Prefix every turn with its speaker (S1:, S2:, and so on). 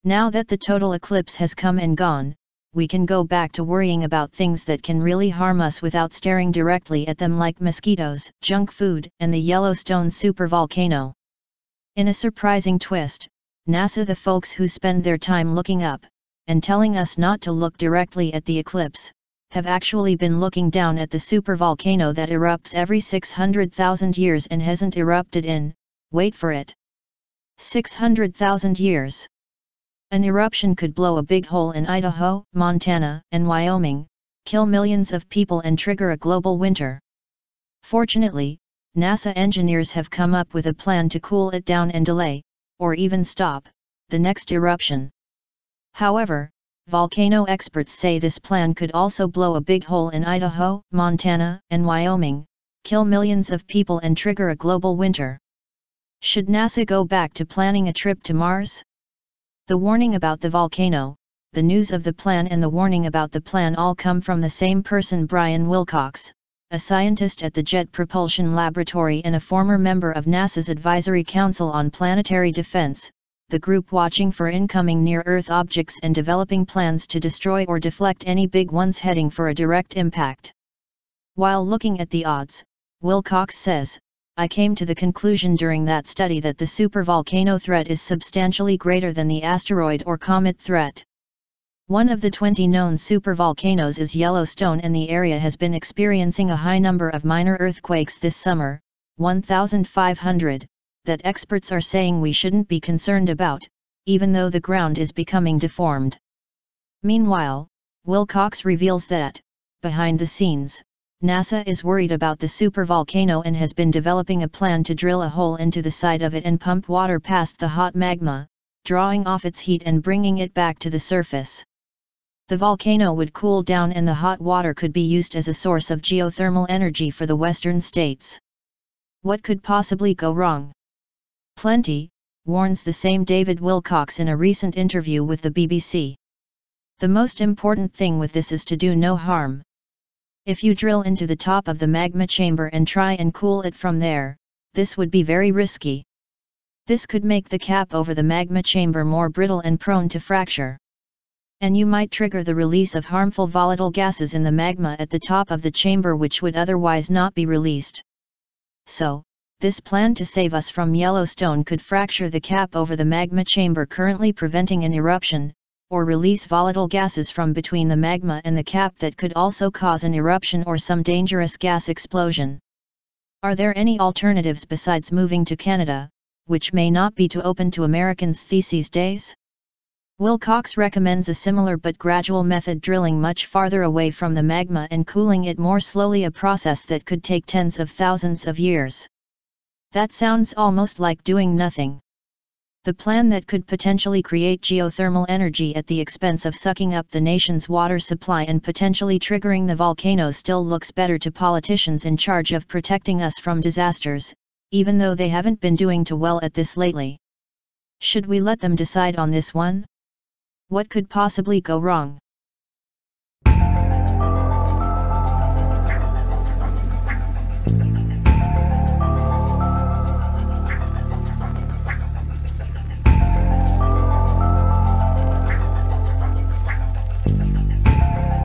S1: Now that the total eclipse has come and gone, we can go back to worrying about things that can really harm us without staring directly at them, like mosquitoes, junk food, and the Yellowstone supervolcano. In a surprising twist, NASA, the folks who spend their time looking up and telling us not to look directly at the eclipse, have actually been looking down at the supervolcano that erupts every 600,000 years and hasn't erupted in, wait for it, 600,000 years. An eruption could blow a big hole in Idaho, Montana, and Wyoming, kill millions of people and trigger a global winter. Fortunately, NASA engineers have come up with a plan to cool it down and delay, or even stop, the next eruption. However, volcano experts say this plan could also blow a big hole in Idaho, Montana, and Wyoming, kill millions of people and trigger a global winter. Should NASA go back to planning a trip to Mars? The warning about the volcano, the news of the plan and the warning about the plan all come from the same person, Brian Wilcox, a scientist at the Jet Propulsion Laboratory and a former member of NASA's Advisory Council on Planetary Defense, the group watching for incoming near-Earth objects and developing plans to destroy or deflect any big ones heading for a direct impact. While looking at the odds, Wilcox says, I came to the conclusion during that study that the supervolcano threat is substantially greater than the asteroid or comet threat. One of the 20 known supervolcanoes is Yellowstone, and the area has been experiencing a high number of minor earthquakes this summer, 1,500, that experts are saying we shouldn't be concerned about, even though the ground is becoming deformed. Meanwhile, Wilcox reveals that, behind the scenes, NASA is worried about the supervolcano and has been developing a plan to drill a hole into the side of it and pump water past the hot magma, drawing off its heat and bringing it back to the surface. The volcano would cool down and the hot water could be used as a source of geothermal energy for the western states. What could possibly go wrong? Plenty, warns the same David Wilcox in a recent interview with the BBC. The most important thing with this is to do no harm. If you drill into the top of the magma chamber and try and cool it from there, this would be very risky. This could make the cap over the magma chamber more brittle and prone to fracture. And you might trigger the release of harmful volatile gases in the magma at the top of the chamber, which would otherwise not be released. So, this plan to save us from Yellowstone could fracture the cap over the magma chamber currently preventing an eruption, or release volatile gases from between the magma and the cap that could also cause an eruption or some dangerous gas explosion. Are there any alternatives besides moving to Canada, which may not be too open to Americans these days? Wilcox recommends a similar but gradual method, drilling much farther away from the magma and cooling it more slowly, a process that could take tens of thousands of years. That sounds almost like doing nothing. The plan that could potentially create geothermal energy at the expense of sucking up the nation's water supply and potentially triggering the volcano still looks better to politicians in charge of protecting us from disasters, even though they haven't been doing too well at this lately. Should we let them decide on this one? What could possibly go wrong?